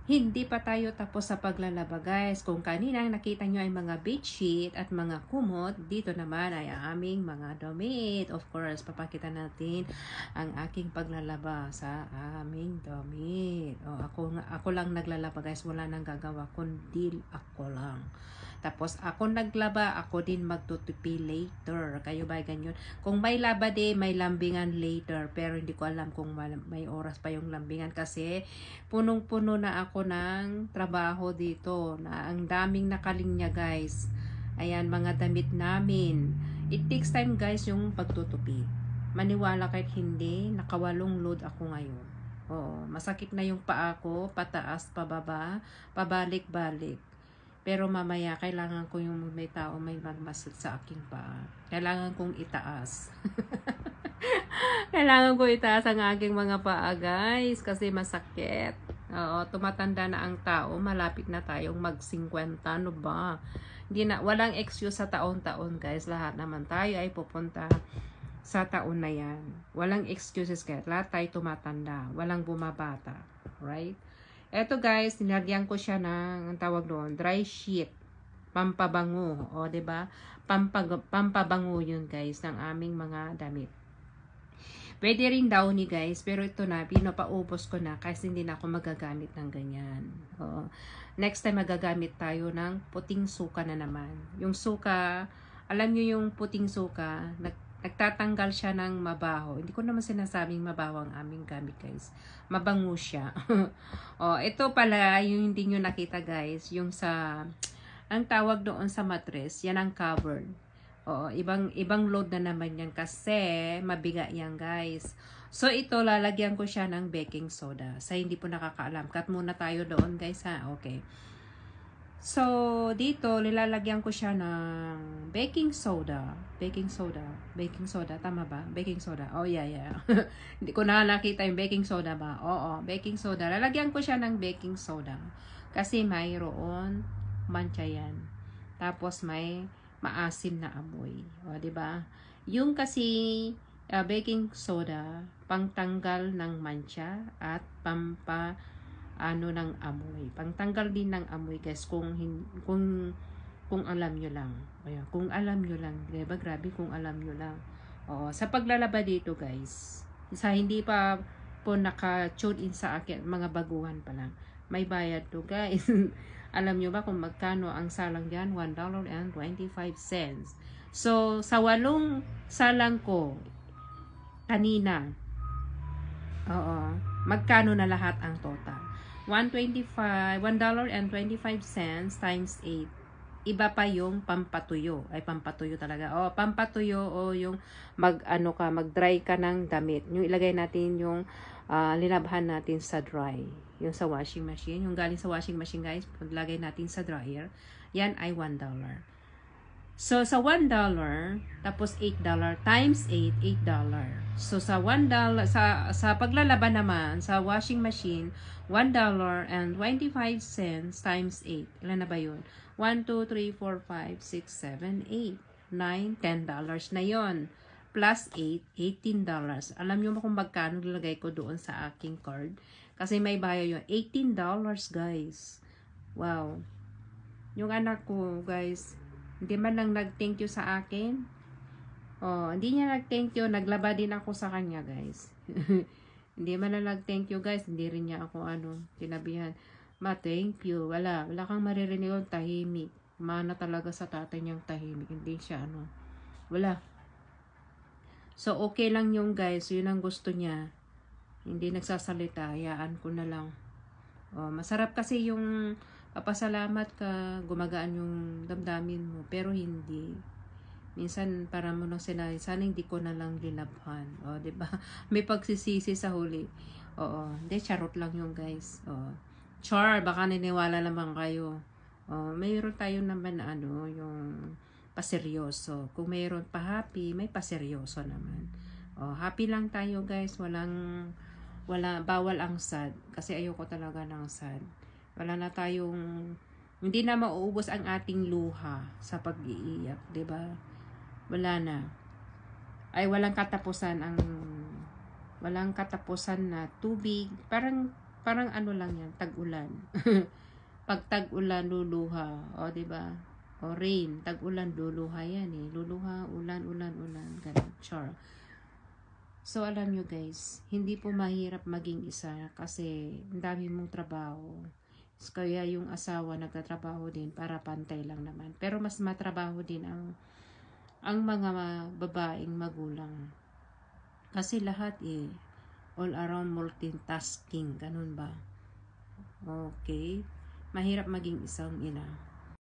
Hindi pa tayo tapos sa paglalaba guys. Kung kanina nakita nyo ay mga bedsheet at mga kumot, dito naman ay aming mga damit. Of course, papakita natin ang aking paglalaba sa aming damit. O, ako lang naglalaba guys, wala nang gagawa kundi ako lang. Tapos ako naglaba, ako din magtutupi later. Kayo ba ganyan? Kung may laba din, may lambingan later. Pero hindi ko alam kung may oras pa yung lambingan kasi punong-puno na ako ng trabaho dito. Na ang daming nakalinya guys. Ayan, mga damit namin. It takes time guys yung pagtutupi. Maniwala kahit hindi, nakawalong load ako ngayon. Oo, masakit na yung paa ko, pataas, pababa, pabalik-balik. Pero mamaya, kailangan ko yung may tao may magmasid sa aking paa. Kailangan kong itaas. Kailangan ko itaas ang aking mga paa, guys. Kasi masakit. Oo, tumatanda na ang tao. Malapit na tayong mag-50. Ano ba? Hindi na, walang excuse sa taon-taon, guys. Lahat naman tayo ay pupunta sa taon na yan. Walang excuses, guys. Lahat tayo tumatanda. Walang bumabata. Right? Eto guys, nilagyan ko siya ng, ang tawag doon, dry sheet. Pampabango. O, diba? Pampabango yun guys, ng aming mga damit. Pwede rin downy guys, pero ito na, pinapaubos ko na kasi hindi na ako magagamit ng ganyan. O, next time magagamit tayo ng puting suka na naman. Yung suka, alam nyo yung puting suka, nagtatanggal siya ng mabaho. Hindi ko naman sinasabing mabaho ang aming gamit guys. Mabango siya. Oh, ito pala yung hindi nyo nakita guys. Yung sa, ang tawag doon sa mattress, yan ang covered. Oo, ibang load na naman yan kasi mabigat yan guys. So ito, lalagyan ko siya ng baking soda. Sa hindi po nakakaalam, cut muna tayo doon guys ha. Okay. So, dito, nilalagyan ko siya ng baking soda. Baking soda, tama ba? Baking soda. Oh, yeah. Hindi ko na nakita yung baking soda ba? Oo, baking soda. Lalagyan ko siya ng baking soda. Kasi mayroon mancha yan. Tapos may maasim na amoy. O, diba? Yung kasi baking soda, pangtanggal ng mancha at ng amoy. Pangtanggal din ng amoy guys kung alam nyo lang. Ayan, kung alam nyo lang. Diba? Grabe kung alam nyo lang. Oo, sa paglalaba dito guys, sa hindi pa po naka-tune in sa akin, mga baguhan pa lang, may bayad to guys. Alam nyo ba kung magkano ang salang dyan? $1.25. So, sa 8 salang ko, kanina, oo, magkano na lahat ang total? $1.25 times 8. Iba pa yung pampatuyo. Ay, pampatuyo talaga. O, pampatuyo o yung mag-dry ka ng damit. Yung ilagay natin yung linabhan natin sa dry. Yung sa washing machine. Yung galing sa washing machine, guys, paglagay natin sa dryer. Yan ay $1. So, sa $1, tapos $8 times 8, $8. So, sa $1, sa paglalaba naman, sa washing machine, $1.25 times 8. Ilan na ba yun? 1, 2, 3, 4, 5, 6, 7, 8, 9, $10 na yon. Plus 8, $18. Alam nyo mo kung magkano nilagay ko doon sa aking card? Kasi may bayo yun. $18 guys. Wow. Yung anak ko guys, hindi man lang nag-thank you sa akin. Oh, hindi niya nag-thank you. Naglaba din ako sa kanya, guys. Hindi man lang nag-thank you, guys. Hindi rin niya ako, sinabihan. Thank you. Wala kang maririnig yung tahimik. Mana talaga sa tatay niyang tahimik. Hindi siya, wala. So, okay lang yung guys. Yun ang gusto niya. Hindi nagsasalita. Hayaan ko na lang. Oh, masarap kasi yung papasalamat ka, gumagaan yung damdamin mo, pero hindi. Minsan para mo nang sinabi, sana hindi ko na lang linabhan. O, diba? May pagsisisi sa huli. Oo, hindi, charot lang yung guys. O, char, baka niniwala naman kayo. O, mayroon tayo naman yung paseryoso. Kung mayroon pa happy, may paseryoso naman. O, happy lang tayo guys, bawal ang sad. Kasi ayoko talaga ng sad. Wala na tayong, hindi na mauubos ang ating luha sa pag-iiyak, 'di ba? Wala na. Ay walang katapusan na tubig. Parang parang ano lang yan, tag-ulan. Pag tag-ulan, luluha. O, diba? O, rain, tag-ulan, luluha yan eh. Luluha, ulan, ulan, ulan. Ganun, char. So, alam nyo guys, hindi po mahirap maging isa kasi ang dami mong trabaho. Kaya yung asawa nagtatrabaho din para pantay lang naman. Pero mas matrabaho din ang mga babaeng magulang. Kasi lahat all around multitasking. Ganun ba? Okay. Mahirap maging isang ina.